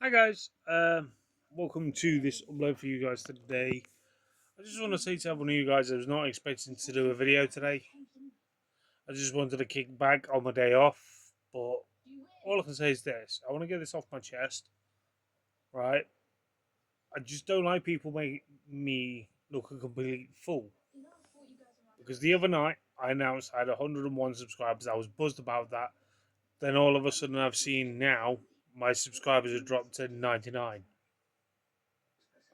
Hi guys, welcome to this upload for you guys today. I just want to say to everyone of you guys, I was not expecting to do a video today. I just wanted to kick back on my day off, but all I can say is this: I want to get this off my chest, right? I just don't like people make me look a complete fool. Because the other night I announced I had 101 subscribers. I was buzzed about that. Then all of a sudden I've seen now my subscribers have dropped to 99.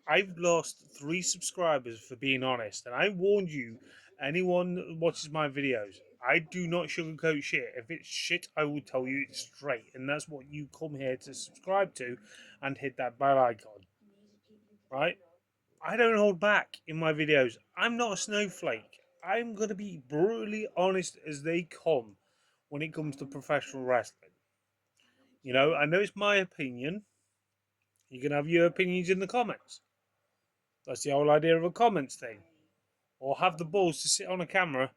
I've lost 3 subscribers for being honest, and I warned you, anyone that watches my videos, I do not sugarcoat shit. If it's shit, I will tell you it straight, and that's what you come here to subscribe to and hit that bell icon, right? I don't hold back in my videos. I'm not a snowflake. I'm going to be brutally honest as they come when it comes to professional wrestling. I know it's my opinion. You can have your opinions in the comments. That's the whole idea of a comments thing. Or have the balls to sit on a camera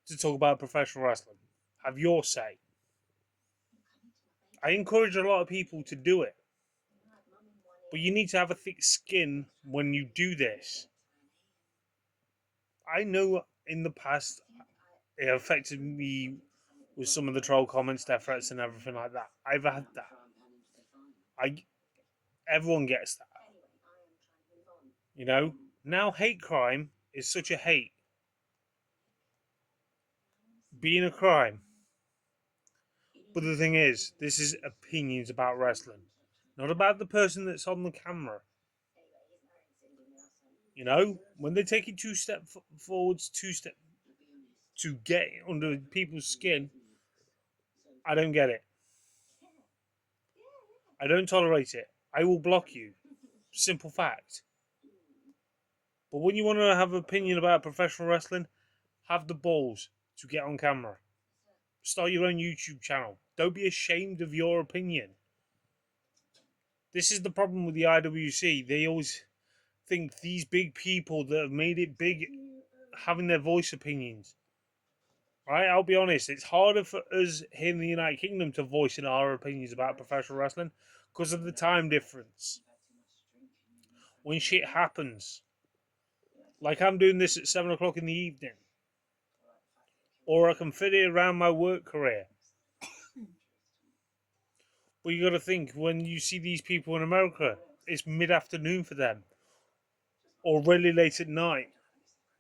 to talk about professional wrestling. Have your say. I encourage a lot of people to do it, but you need to have a thick skin when you do this. I know in the past it affected me with some of the troll comments, death threats, and everything like that. I've had that. I Everyone gets that. Now hate crime is such a hate being a crime. But the thing is, this is opinions about wrestling, not about the person that's on the camera. When they take it 2 step forwards, 2 step to get under people's skin, I don't get it. I don't tolerate it. I will block you. Simple fact. But when you want to have an opinion about professional wrestling, have the balls to get on camera. Start your own YouTube channel. Don't be ashamed of your opinion. This is the problem with the IWC. They always think these big people that have made it big having their voice opinions. Right, I'll be honest, it's harder for us here in the United Kingdom to voice in our opinions about professional wrestling because of the time difference. When shit happens, like I'm doing this at 7 o'clock in the evening, or I can fit it around my work career. But you got to think when you see these people in America, it's mid afternoon for them, or really late at night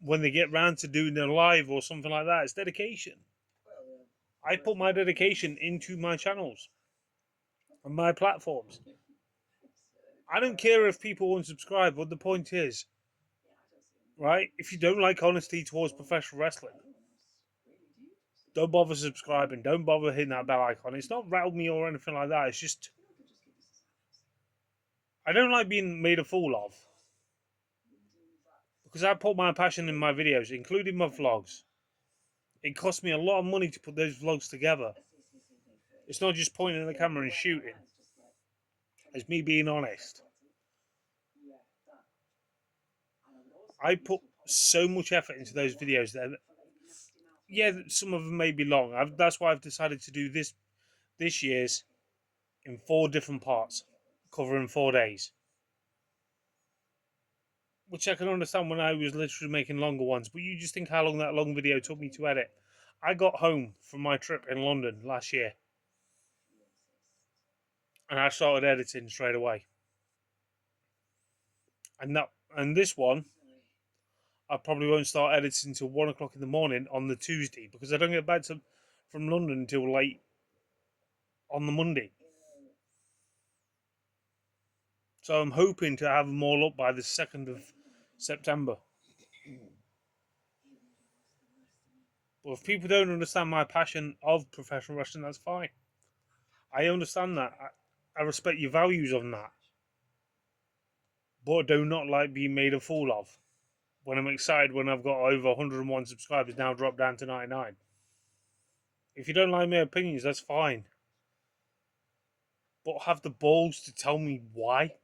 when they get round to doing their live or something like that. It's dedication. I put my dedication into my channels and my platforms. I don't care if people unsubscribe, but the point is, right? If you don't like honesty towards professional wrestling, don't bother subscribing. Don't bother hitting that bell icon. It's not rattled me or anything like that. It's just I don't like being made a fool of because I put my passion in my videos, including my vlogs. It cost me a lot of money to put those vlogs together. It's not just pointing at the camera and shooting. It's me being honest. I put so much effort into those videos that yeah, some of them may be long. That's why I've decided to do this year's in 4 different parts, covering 4 days. Which I can understand when I was literally making longer ones, but you just think how long that long video took me to edit. I got home from my trip in London last year, and I started editing straight away. And this one, I probably won't start editing until 1 o'clock in the morning on the Tuesday because I don't get back from London until late on the Monday. So I'm hoping to have them all up by the 2nd of September. But if people don't understand my passion of professional wrestling, that's fine. I understand that. I respect your values on that. But I do not like being made a fool of. When I'm excited when I've got over 101 subscribers now dropped down to 99. If you don't like my opinions, that's fine. But have the balls to tell me why.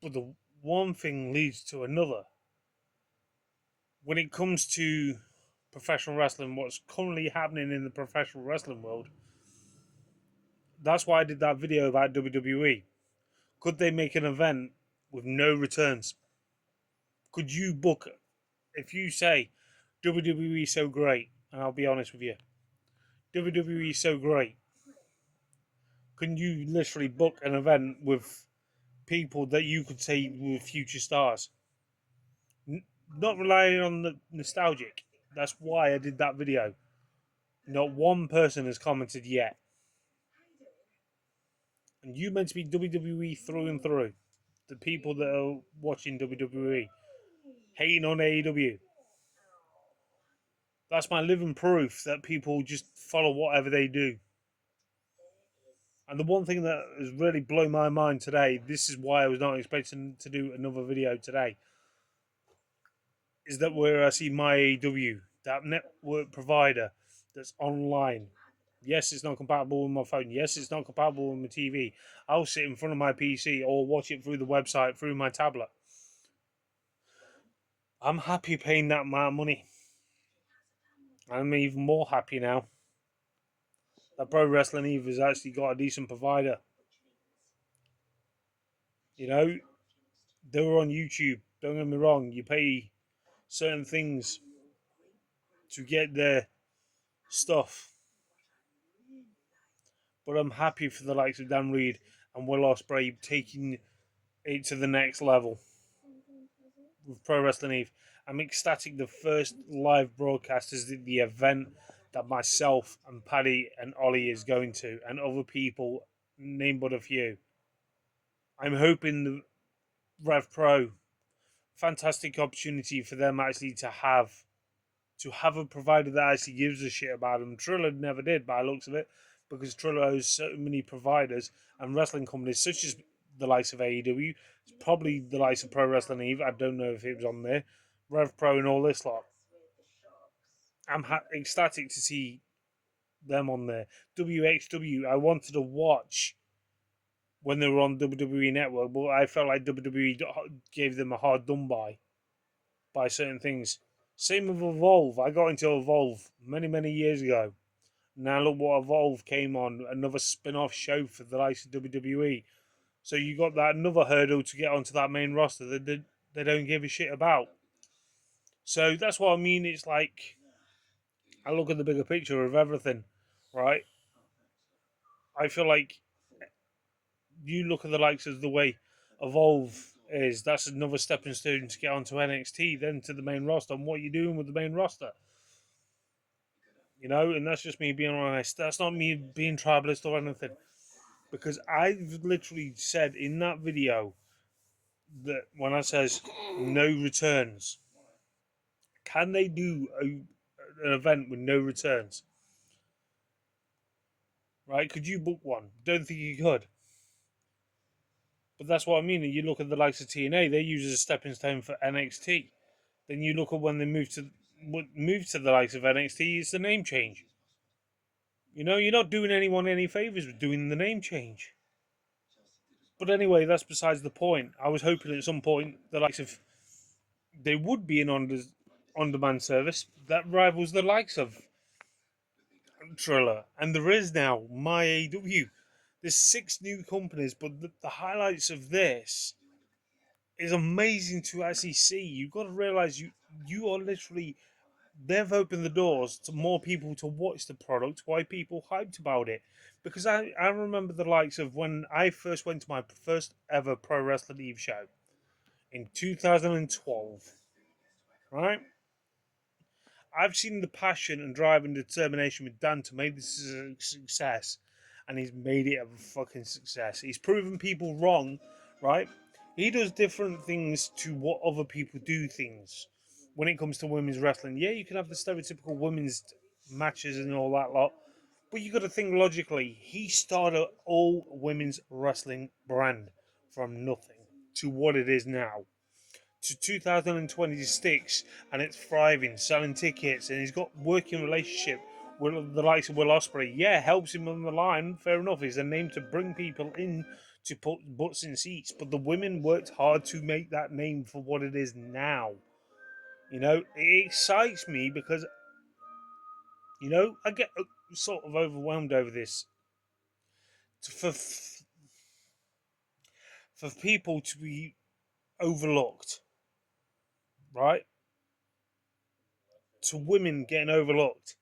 But the one thing leads to another. When it comes to professional wrestling, what's currently happening in the professional wrestling world, That's why I did that video about WWE. Could they make an event with no returns? Could you book, if you say WWE is so great, and I'll be honest with you, WWE is so great, can you literally book an event with people that you could say were future stars? Not relying on the nostalgic. That's why I did that video. Not one person has commented yet. And you meant to be WWE through and through. The people that are watching WWE, hating on AEW. That's my living proof that people just follow whatever they do. And the one thing that has really blown my mind today, this is why I was not expecting to do another video today, is that where I see MyAEW, that network provider that's online. Yes, it's not compatible with my phone. Yes, it's not compatible with my TV. I'll sit in front of my PC or watch it through the website, through my tablet. I'm happy paying that amount of money. I'm even more happy now that Pro Wrestling Eve has actually got a decent provider. You know, they were on YouTube. Don't get me wrong. You pay certain things to get their stuff. But I'm happy for the likes of Dan Reed and Will Ospreay taking it to the next level with Pro Wrestling Eve. I'm ecstatic the first live broadcast is the event that myself and Paddy and Ollie is going to, and other people, name but a few. I'm hoping the RevPro, fantastic opportunity for them actually to have a provider that actually gives a shit about them. Triller never did, by the looks of it, because Triller owes so many providers and wrestling companies, such as the likes of AEW, probably the likes of Pro Wrestling Eve. I don't know if it was on there, RevPro, and all this lot. I'm ecstatic to see them on there. WXW, I wanted to watch when they were on WWE Network, but I felt like WWE gave them a hard done by certain things. Same with Evolve. I got into Evolve many, many years ago. Now look what Evolve came on, another spin-off show for the likes of WWE. So you got that another hurdle to get onto that main roster that they don't give a shit about. So that's what I mean. It's like I look at the bigger picture of everything, right? I feel like you look at the likes of the way Evolve is. That's another stepping stone to get onto NXT, then to the main roster. And what you're doing with the main roster, and that's just me being honest. That's not me being tribalist or anything, because I've literally said in that video that when I says no returns, can they do an event with no returns? Right? Could you book one? Don't think you could. But that's what I mean. You look at the likes of TNA; they use it as a stepping stone for NXT. Then you look at when they move to the likes of NXT, it's the name change. You're not doing anyone any favors with doing the name change. But anyway, that's besides the point. I was hoping at some point the likes of they would be an on-demand service that rivals the likes of Triller, and there is now MyAEW. There's 6 new companies, but the highlights of this is amazing to actually see. You've got to realize you are literally they've opened the doors to more people to watch the product. Why people hyped about it? Because I remember the likes of when I first went to my first ever Pro Wrestling Eve show in 2012, right? I've seen the passion and drive and determination with Dan to make this a success, and he's made it a fucking success. He's proven people wrong, right? He does different things to what other people do things when it comes to women's wrestling. Yeah, you can have the stereotypical women's matches and all that lot, but you got to think logically. He started all women's wrestling brand from nothing to what it is now to 2026, and it's thriving, selling tickets, and he's got working relationship with the likes of Will Ospreay. Yeah, helps him on the line. Fair enough. He's a name to bring people in to put butts in seats, but the women worked hard to make that name for what it is now. It excites me because I get sort of overwhelmed over this. for people to be overlooked, right? To women getting overlooked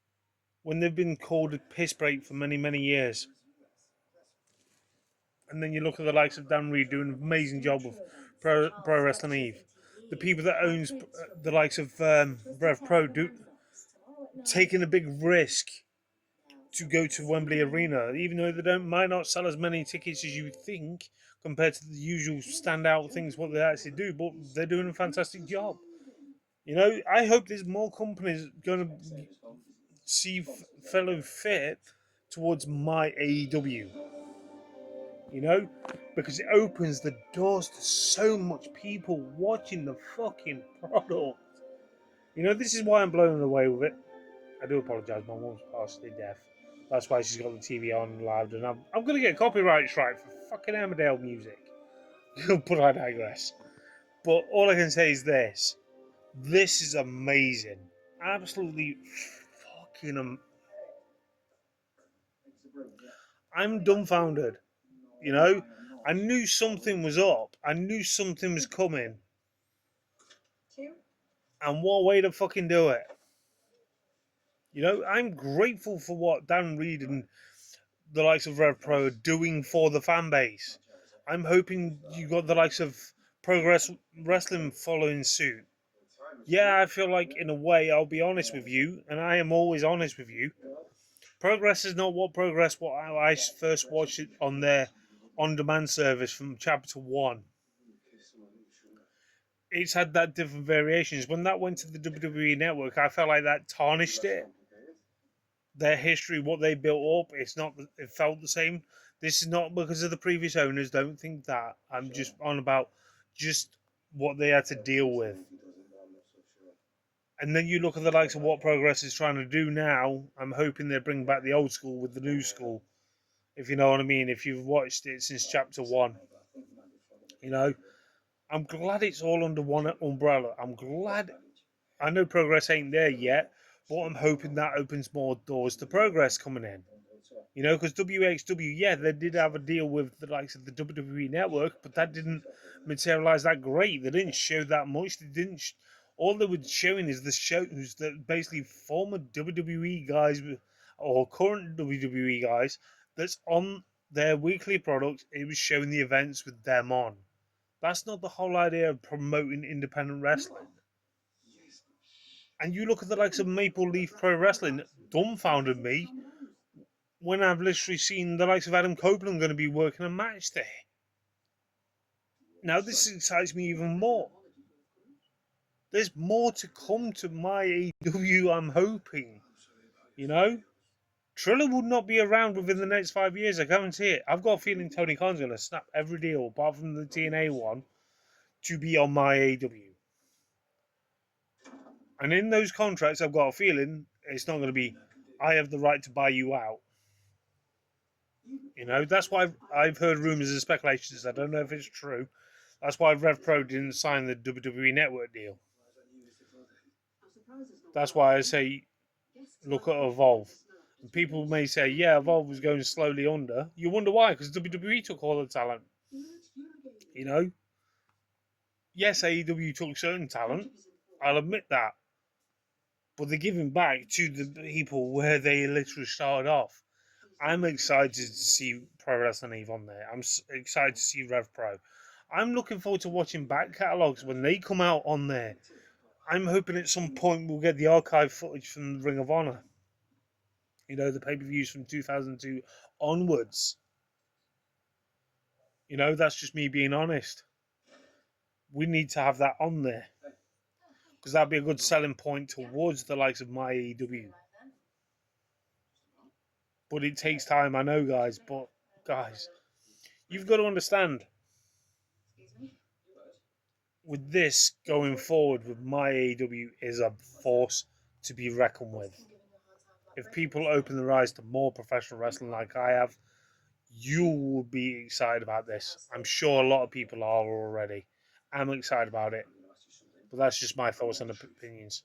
when they've been called a piss break for many, many years. And then you look at the likes of Dan Reed doing an amazing job with Pro Wrestling Eve. The people that owns the likes of RevPro taking a big risk to go to Wembley Arena, even though they might not sell as many tickets as you would think compared to the usual standout things what they actually do, but they're doing a fantastic job. You know, I hope there's more companies going to see fellow fit towards MyAEW. You know, because it opens the doors to so much people watching the fucking product. You know, this is why I'm blown away with it. I do apologise, my mum's partially deaf. That's why she's got the TV on loud, and I'm going to get copyright strike for fucking Emmerdale music. But I digress. But all I can say is this. This is amazing. Absolutely fucking I'm dumbfounded. You know? I knew something was up. I knew something was coming. And what way to fucking do it? You know, I'm grateful for what Dan Reed and the likes of RevPro are doing for the fan base. I'm hoping you got the likes of Progress Wrestling following suit. Yeah, I feel like in a way, I'll be honest with you, and I am always honest with you. Progress is not what I first watched it on their on-demand service from Chapter 1. It's had that different variations. When that went to the WWE Network, I felt like that tarnished it. Their history, what they built up, it's not. It felt the same. This is not because of the previous owners. Don't think that. I'm just on about just what they had to deal with. And then you look at the likes of what Progress is trying to do now. I'm hoping they bring back the old school with the new school. If you know what I mean. If you've watched it since Chapter 1, you know. I'm glad it's all under one umbrella. I'm glad. I know Progress ain't there yet, but I'm hoping that opens more doors to Progress coming in. You know, because WXW, yeah, they did have a deal with the likes of the WWE Network, but that didn't materialize that great. They didn't show that much. They didn't. All they were showing is the shows that basically former WWE guys or current WWE guys that's on their weekly product. It was showing the events with them on. That's not the whole idea of promoting independent wrestling. And you look at the likes of Maple Leaf Pro Wrestling, dumbfounded me when I've literally seen the likes of Adam Copeland going to be working a match there. Now, this excites me even more. There's more to come to my AEW, I'm hoping. You know? Triller would not be around within the next 5 years, I guarantee it. I've got a feeling Tony Khan's going to snap every deal, apart from the TNA one, to be on my AEW. And in those contracts, I've got a feeling it's not going to be, I have the right to buy you out. You know, that's why I've heard rumors and speculations. I don't know if it's true. That's why RevPro didn't sign the WWE Network deal. That's why I say look at Evolve. And people may say, yeah, Evolve was going slowly under. You wonder why? Because WWE took all the talent. You know? Yes, AEW took certain talent. I'll admit that. But they're giving back to the people where they literally started off. I'm excited to see Pro Wrestling Eve on there. I'm excited to see Rev Pro. I'm looking forward to watching back catalogs when they come out on there. I'm hoping at some point we'll get the archive footage from Ring of Honor. You know, the pay-per-views from 2002 onwards. You know, that's just me being honest. We need to have that on there. Because that'd be a good selling point towards the likes of MyAEW. But it takes time, I know, guys. But, guys, you've got to understand. With this going forward with MyAEW is a force to be reckoned with. If people open their eyes to more professional wrestling like I have, you will be excited about this. I'm sure a lot of people are already. I'm excited about it. But that's just my thoughts and opinions.